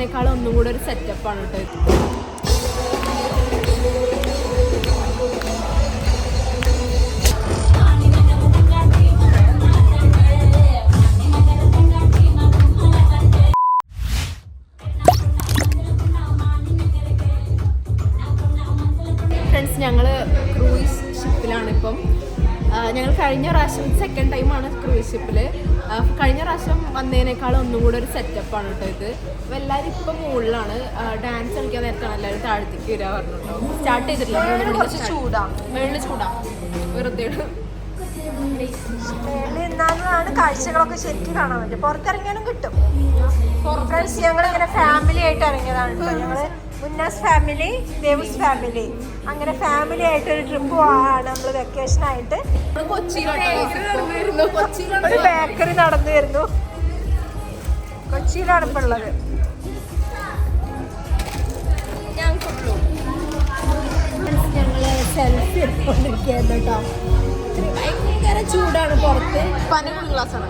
വന്നതിനേക്കാളും ഒന്നും കൂടെ ഒരു സെറ്റപ്പാണ് കേട്ടോ. ഫ്രണ്ട്സ്, ഞങ്ങൾ ക്രൂയിസ് ഷിപ്പിലാണിപ്പം. ഞങ്ങൾ കഴിഞ്ഞ പ്രാവശ്യം സെക്കൻഡ് ടൈമാണ് ക്രൂയിസ് ഷിപ്പിൽ. കഴിഞ്ഞ പ്രാവശ്യം വന്നതിനേക്കാളും ഒന്നും കൂടെ ഒരു സെറ്റപ്പാണ് കേട്ടോ ഇത്. അപ്പോൾ എല്ലാവരും ഇപ്പം മുകളിലാണ്. ഡാൻസ് കളിക്കാൻ നേരത്താണ് എല്ലാവരും താഴത്തേക്ക് വരിക പറഞ്ഞിട്ടോ. സ്റ്റാർട്ട് ചെയ്തിട്ടില്ല. മേളിൽ ചൂടാണ് വെറുതെ. എന്നാലാണ് കാഴ്ചകളൊക്കെ ശരിക്കും കാണാൻ പറ്റും. പുറത്തിറങ്ങിയാലും കിട്ടും. ഫ്രണ്ട്സ്, ഞങ്ങളിങ്ങനെ ഫാമിലി ആയിട്ട് ഇറങ്ങിയതാണ് കേട്ടോ. ഞങ്ങള് മുന്നാസ് ഫാമിലി, ദേവൂസ് ഫാമിലി, അങ്ങനെ ഫാമിലി ആയിട്ടൊരു ട്രിപ്പ് പോവാണ് നമ്മൾ വെക്കേഷൻ ആയിട്ട്. ഒരു ബേക്കറി നടന്നു വരുന്നു. കൊച്ചിയിലാണ് ഇപ്പൊ ഉള്ളത്. ഞങ്ങള് സെൽഫി എടുത്തോണ്ടിരിക്കുകയായിരുന്നു കേട്ടോ. ഭയങ്കര ചൂടാണ് പുറത്ത്. കൂളിംഗ് ഗ്ലാസ് ആണ്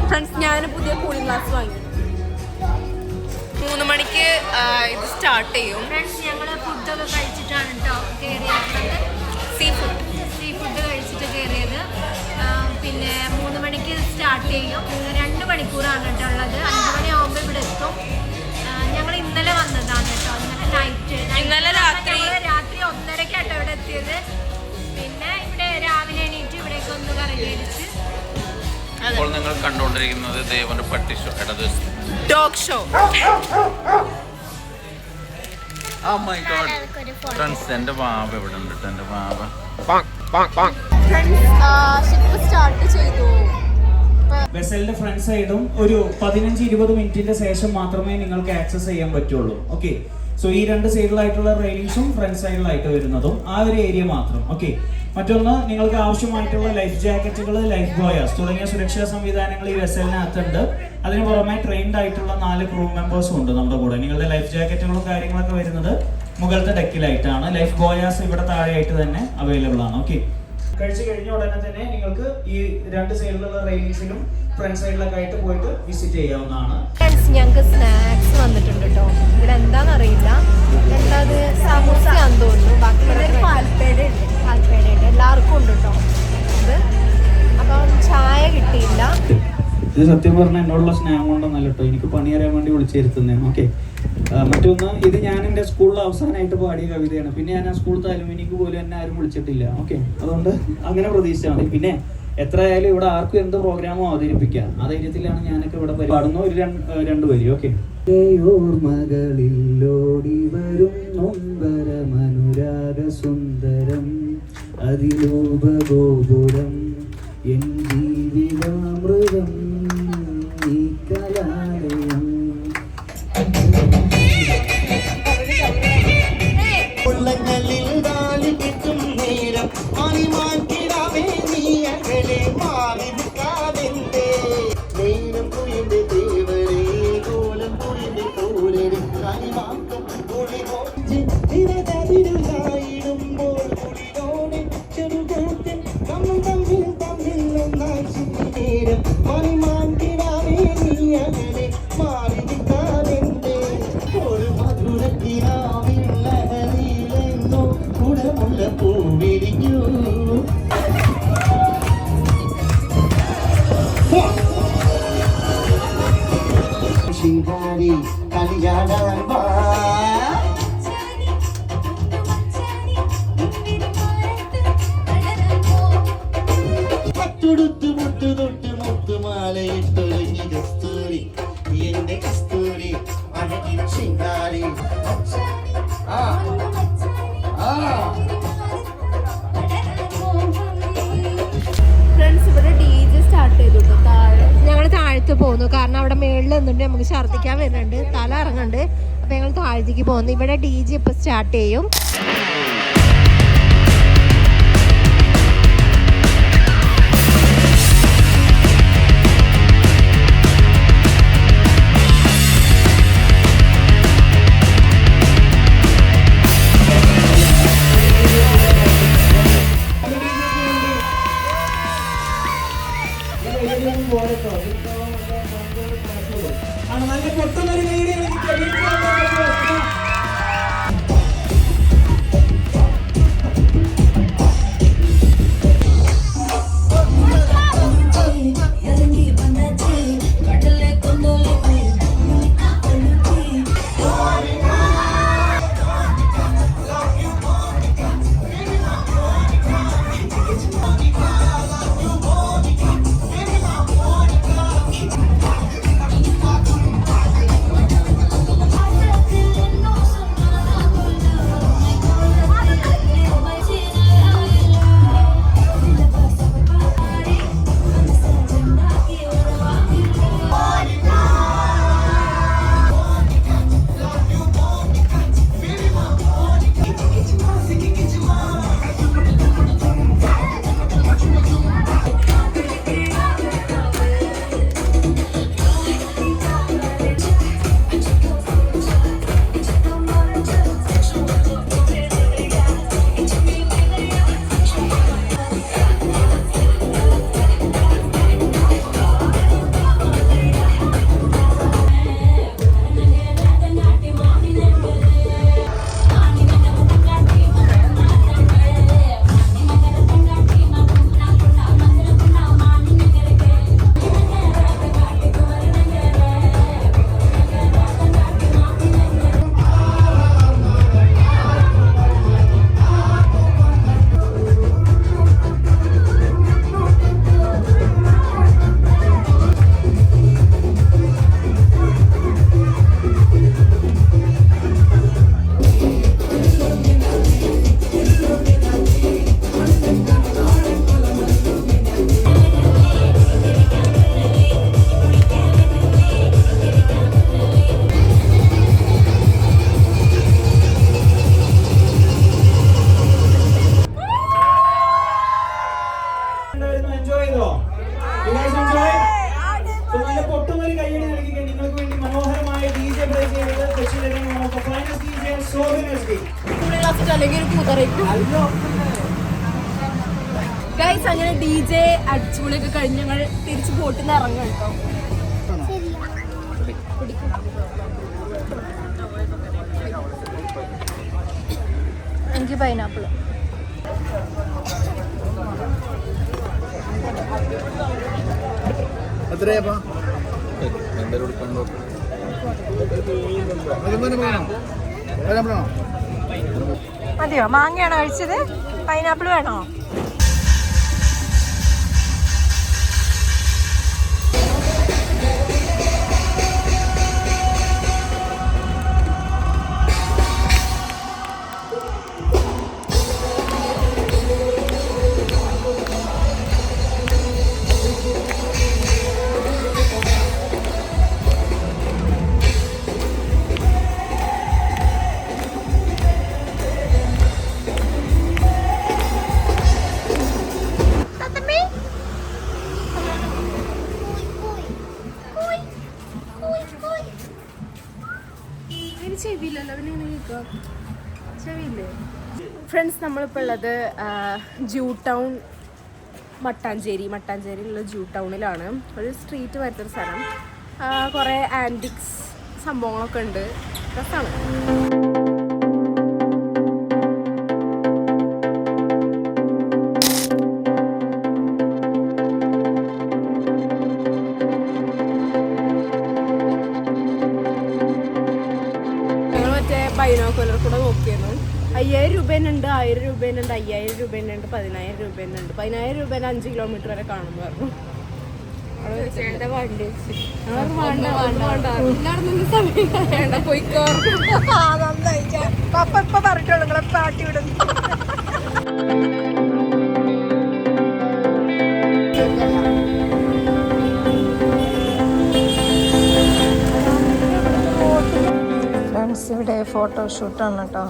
ഫ്രണ്ട്സ്. ഞാൻ പുതിയ കൂളിംഗ് ഗ്ലാസ് വാങ്ങി. 3 മണിക്ക് ഇത് സ്റ്റാർട്ട് ചെയ്യും. ഫ്രണ്ട്സ്, ഞങ്ങൾ ഫുഡൊക്കെ കഴിച്ചിട്ടാണ് കേട്ടോ കയറിയത്. സീ ഫുഡ് കഴിച്ചിട്ട് കയറിയത്. പിന്നെ 3 മണിക്ക് സ്റ്റാർട്ട് ചെയ്യും. 2 മണിക്കൂറാണ് കേട്ടോ ഉള്ളത്. 5 മണിയാകുമ്പോൾ ഇവിടെ എത്തും. ഞങ്ങൾ ഇന്നലെ വന്നതാണ് കേട്ടോ. ഇന്നലെ രാത്രി 1:30 ഇവിടെ എത്തിയത്. പിന്നെ ഇവിടെ രാവിലെ എണീറ്റ് ഇവിടേക്ക് ഒന്ന് കറങ്ങിയടിച്ച്. അപ്പോൾ നിങ്ങൾ കണ്ടുകൊണ്ടിരിക്കുന്നത് ദേവന്റെ പട്ടി show, dog show. Oh my God. Friends, എൻ്റെ വാവ ഇവിടെ ഉണ്ട് കേട്ടോ. എൻ്റെ വാവ ഷിപ്പ് സ്റ്റാർട്ട് ചെയ്തു. വെസലിന്റെ ഫ്രണ്ട് സൈഡും ഒരു 15-20 മിനിറ്റിന്റെ ശേഷം മാത്രമേ നിങ്ങൾക്ക് ആക്സസ് ചെയ്യാൻ പറ്റുള്ളൂ. ഓക്കെ, സോ ഈ 2 സൈഡിലായിട്ടുള്ള റെയിലിംഗ്സും ഫ്രണ്ട് സൈഡിലായിട്ട് വരുന്നതും ആ ഒരു ഏരിയ മാത്രം. ഓക്കെ, മറ്റൊന്ന്, നിങ്ങൾക്ക് ആവശ്യമായിട്ടുള്ള ലൈഫ് ജാക്കറ്റുകൾ, ലൈഫ് ബോയാസ് തുടങ്ങിയ സുരക്ഷാ സംവിധാനങ്ങൾ ഈ വെസലിനകത്തുണ്ട്. അതിന് പുറമെ ട്രെയിൻഡ് ആയിട്ടുള്ള 4 ക്രൂ മെമ്പേഴ്സും ഉണ്ട് നമ്മുടെ കൂടെ. നിങ്ങളുടെ ലൈഫ് ജാക്കറ്റുകളും കാര്യങ്ങളൊക്കെ വരുന്നത് മുകളിലത്തെ ഡെക്കിലായിട്ടാണ്. ലൈഫ് ബോയാസ് ഇവിടെ താഴെയായിട്ട് തന്നെ അവൈലബിൾ ആണ്. ഓക്കെ, കഴിച്ചു കഴിഞ്ഞ ഉടനെ തന്നെ നിങ്ങൾക്ക് ഈ 2 സൈഡിലുള്ള റെയിലിംഗ്സിലും ഫ്രണ്ട് സൈഡിലൊക്കെ ആയിട്ട് പോയിട്ട് വിസിറ്റ് ചെയ്യാവുന്നതാണ്. ഞങ്ങൾക്ക് സ്നാക്സ് വന്നിട്ടുണ്ട് കേട്ടോ. ഇവിടെ എന്താണെന്നറിയില്ല. എന്താ സമൂസയാന്ന് തോന്നുന്നു. ബാക്കി പാൽപ്പേട ഉണ്ട്. എല്ലാവർക്കും ഉണ്ട് കേട്ടോ ഇത്. അപ്പം ചായ കിട്ടിയില്ല. ഇത് സത്യം പറഞ്ഞാൽ എന്നോടുള്ള സ്നേഹം കൊണ്ടൊന്നല്ല കേട്ടോ. എനിക്ക് പണി അറിയാൻ വേണ്ടി വിളിച്ചിരുത്തുന്നതാണ്. ഓക്കെ, മറ്റൊന്ന്, ഇത് ഞാൻ എൻ്റെ സ്കൂളിൽ അവസാനമായിട്ട് പാടിയ കവിതയാണ്. പിന്നെ ഞാൻ ആ സ്കൂൾ താലൂമിനിക്ക് പോലും എന്നെ ആരും വിളിച്ചിട്ടില്ല. ഓക്കെ, അതുകൊണ്ട് അങ്ങനെ പ്രതീക്ഷിച്ചാൽ മതി. പിന്നെ എത്രയായാലും ഇവിടെ ആർക്കും എന്ത് പ്രോഗ്രാമോ അവതരിപ്പിക്കാം. ആ ധൈര്യത്തിലാണ് ഞാനൊക്കെ ഇവിടെ പാടുന്ന ഒരു 2 വരി. ഓക്കെ, ഓർമ്മകളിലോടി വരും നൊമ്പരമനുരാഗ സുന്ദരം അതിരൂപഗോപുരം എൻ ജീവിതാമൃതം ഈ കലാലയം. ഉള്ളങ്ങളിൽ താലി കിട്ടും നേരം അണിമാക്കിടാവേ നീ അകലെ മാറിക്കാതെന്തേ നെയ്നം കുയിന്റെ ദേവരേ കോലം കുയിന്റെ കോലരെ അണിമാക്കം കുളിമോഞ്ച് തിരതരിടുമ്പോൾ കുളിരോടെ ചെറുകാറ്റൻ തമ്മിൽ തമ്മിൽ തമ്മിൽ ഒന്നായി ചുറ്റി നേരം അണിമാക്കിടാവേ നീ അകലെ മാറിക്കാതെന്തേ ഒരു മധുരത്തിനാവിൽ പൂവിരിഞ്ഞു ശിങ്കാരി കളിയാടാൻ വാ. പട്ടുടുത്ത് മുട്ടു തൊട്ട് മുത്തുമാലയിട്ടൊരുങ്ങി കസ്തൂരി എന്റെ കസ്തൂരി അഴകിൻ ശിങ്കാരി. ഫ്രണ്ട്സ്, ഇവിടെ DJ സ്റ്റാർട്ട് ചെയ്തു കേട്ടോ. താഴെ ഞങ്ങൾ താഴത്ത് പോകുന്നു. കാരണം അവിടെ മേളിൽ നിന്നുണ്ട് നമുക്ക് ഛർദ്ദിക്കാൻ വരുന്നുണ്ട്, തല ഇറങ്ങുന്നുണ്ട്. അപ്പൊ ഞങ്ങൾ താഴത്തേക്ക് പോകുന്നു. ഇവിടെ DJ ഇപ്പൊ സ്റ്റാർട്ട് ചെയ്യും. നല്ല പൊട്ടുന്നൊരു വീഡിയോ അല്ലെങ്കിൽ ഒരു കൂതറയ്ക്കും. ഗൈസ് അങ്ങനെ DJ അടിച്ചുപൊളിയൊക്കെ കഴിഞ്ഞ് ഞങ്ങൾ തിരിച്ച് ബോട്ടിൽ നിന്ന് ഇറങ്ങും കേട്ടോ. എനിക്ക് പൈനാപ്പിൾ. എത്രയാ മതിയോ? മാങ്ങയാണോ കഴിച്ചത്? പൈനാപ്പിൾ വേണോ? ഫ്രണ്ട്സ്, നമ്മളിപ്പോൾ ഉള്ളത് ജൂ ടൗൺ മട്ടാഞ്ചേരിയിലുള്ള ജൂ ടൗണിലാണ്. ഒരു സ്ട്രീറ്റ് വരുത്തൊരു സ്ഥലം. കുറേ ആൻറ്റിക്സ് സംഭവങ്ങളൊക്കെ ഉണ്ട്. രസമാണ്. ബൈനോക്കുലർ കൂടെ നോക്കിയിരുന്നു. 5000 രൂപേനുണ്ട്, 1000 രൂപേനുണ്ട്, 5000 രൂപേനുണ്ട്, 10000 രൂപേനുണ്ട്. 10000 രൂപേന് 5 കിലോമീറ്റർ വരെ കാണുന്നു പറഞ്ഞു. പോയിക്കോ. പപ്പ ഇപ്പൊ പറഞ്ഞോളൂ നിങ്ങളെ പാട്ടി വിടുന്നു. ഫ്രണ്ട്സ്, ഇവിടെ ഫോട്ടോഷൂട്ടാണ് കേട്ടോ.